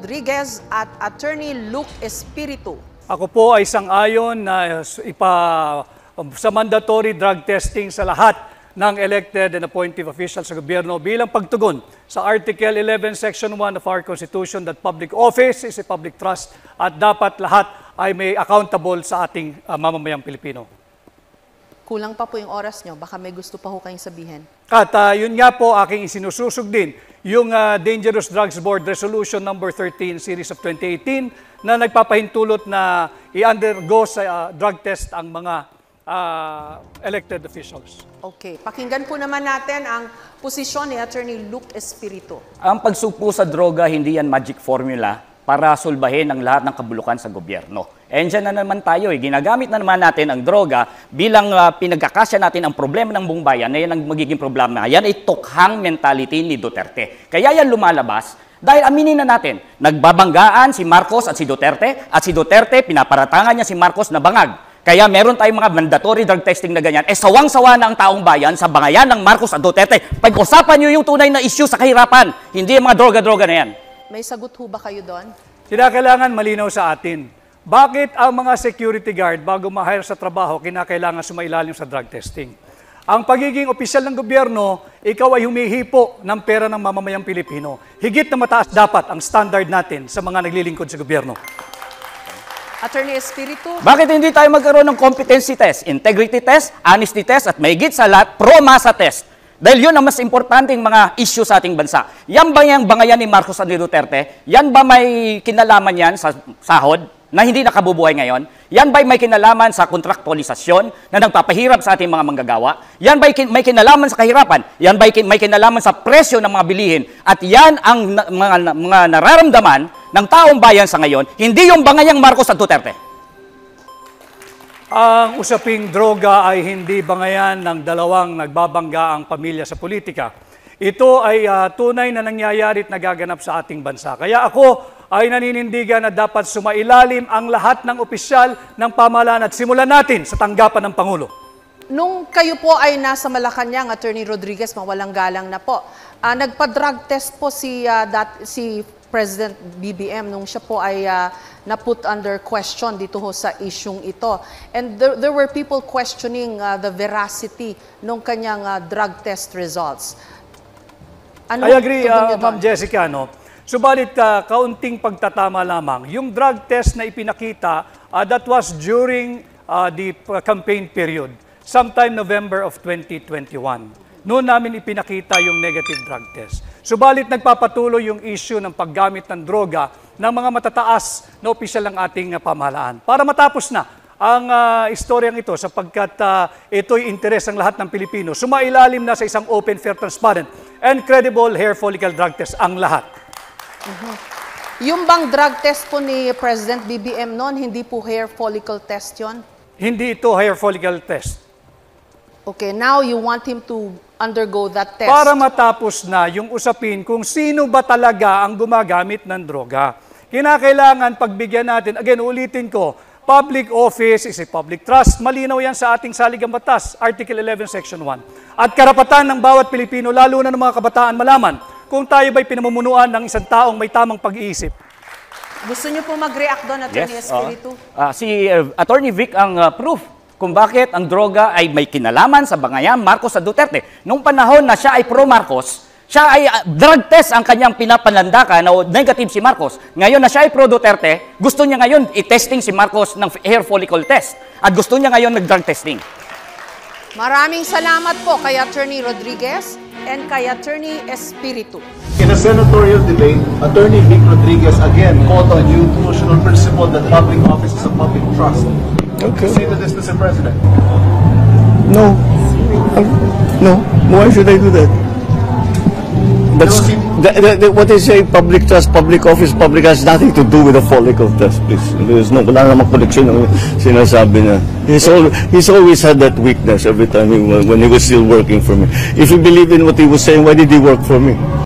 Rodriguez at Attorney Luke Espiritu. Ako po ay sang-ayon na sa mandatory drug testing sa lahat ng elected and appointed officials sa gobyerno bilang pagtugon sa Article 11, Section 1 of our Constitution that public office is a public trust at dapat lahat ay may accountable sa ating mamamayang Pilipino. Kulang pa po yung oras nyo. Baka may gusto pa ho kayong sabihin. At yun nga po aking isinususog din yung Dangerous Drugs Board Resolution number 13 series of 2018 na nagpapahintulot na i-undergo sa drug test ang mga elected officials. Okay. Pakinggan po naman natin ang posisyon ni Attorney Luke Espiritu. Ang pagsugpo sa droga, hindi yan magic formula para sulbahin ang lahat ng kabulukan sa gobyerno. Diyan na naman tayo, ginagamit na naman natin ang droga bilang pinagkakasya natin ang problema ng buong bayan na yan ang magiging problema. Yan ay tukhang mentality ni Duterte. Kaya yan lumalabas dahil aminin na natin, nagbabanggaan si Marcos at si Duterte pinaparatangan niya si Marcos na bangag. Kaya meron tayong mga mandatory drug testing na ganyan. Sawang-sawa na ang taong bayan sa bangayan ng Marcos at Duterte. Pag-usapan niyo yung tunay na issue sa kahirapan, hindi yung mga droga-droga na yan. May sagot ho ba kayo doon? Kinakailangan malinaw sa atin. Bakit ang mga security guard bago ma-hire sa trabaho kinakailangan sumailalim sa drug testing? Ang pagiging opisyal ng gobyerno, ikaw ay humihipo ng pera ng mamamayang Pilipino. Higit na mataas dapat ang standard natin sa mga naglilingkod sa gobyerno. Attorney Espiritu? Bakit hindi tayo magkaroon ng competency test, integrity test, honesty test, at mahigit sa lahat, pro-masa test? Dahil yun ang mas importanteng mga issue sa ating bansa. Yan ba yung bangayan ni Marcos at ni Duterte? Yan ba may kinalaman yan sa sahod na hindi nakabubuhay ngayon? Yan ba may kinalaman sa kontraktualisasyon na nagpapahirap sa ating mga manggagawa? Yan ba may kinalaman sa kahirapan? Yan ba may kinalaman sa presyo ng mga bilihin? At yan ang mga nararamdaman ng taong bayan sa ngayon, hindi yung bangayang Marcos at Duterte. Ang usaping droga ay hindi bangayan ng dalawang nagbabangga ang pamilya sa politika. Ito ay tunay na nangyayari at nagaganap sa ating bansa. Kaya ako ay naninindigan na dapat sumailalim ang lahat ng opisyal ng pamahalaan at simulan natin sa tanggapan ng Pangulo. Nung kayo po ay nasa Malacanang, Attorney Rodriguez, mawalang galang na po, nagpa-drug test po si President BBM nung siya po ay na-put under question dito ho sa isyung ito. And there were people questioning the veracity ng kanyang drug test results. Ano I agree, Ma'am Jessica. No? Subalit, kaunting pagtatama lamang. Yung drug test na ipinakita, that was during the campaign period, sometime November of 2021. Noon namin ipinakita yung negative drug test. Subalit nagpapatuloy yung issue ng paggamit ng droga ng mga matataas na opisyal ng ating pamahalaan. Para matapos na ang istoryang ito sapagkat ito'y interes ng lahat ng Pilipino. Sumailalim na sa isang open, fair, transparent, and credible hair follicle drug test ang lahat. Yung bang drug test po ni President BBM noon, hindi po hair follicle test yon? Hindi ito hair follicle test. Okay, now you want him to undergo that test. Para matapos na yung usapin kung sino ba talaga ang gumagamit ng droga. Kinakailangan pagbigyan natin, again, ulitin ko, public office is a public trust. Malinaw yan sa ating saligang batas, Article 11, Section 1. At karapatan ng bawat Pilipino, lalo na ng mga kabataan, malaman kung tayo ba'y pinamumunuan ng isang taong may tamang pag-iisip. Gusto niyo po mag-react doon, Attorney Espiritu? Si Attorney Vic ang proof kung bakit ang droga ay may kinalaman sa bangayan Marcos at Duterte. Nung panahon na siya ay pro-Marcos, siya ay drug test ang kanyang pinapanlandakan na negative si Marcos. Ngayon na siya ay pro-Duterte, gusto niya ngayon i-testing si Marcos ng hair follicle test. At gusto niya ngayon nag-drug testing. Maraming salamat po kay Attorney Rodriguez and kay Attorney Espiritu. In a senatorial debate, Attorney Vic Rodriguez again called on you to constitutional principle that public office is a public trust. Okay. Say to this, Mr. President. No. No. Why should I do that? That's, what is a public trust, public office, public has nothing to do with the follicle test, please. There's no, wala namang connection ng sinasabi na. He's always had that weakness every time when he was still working for me. If he believed in what he was saying, why did he work for me?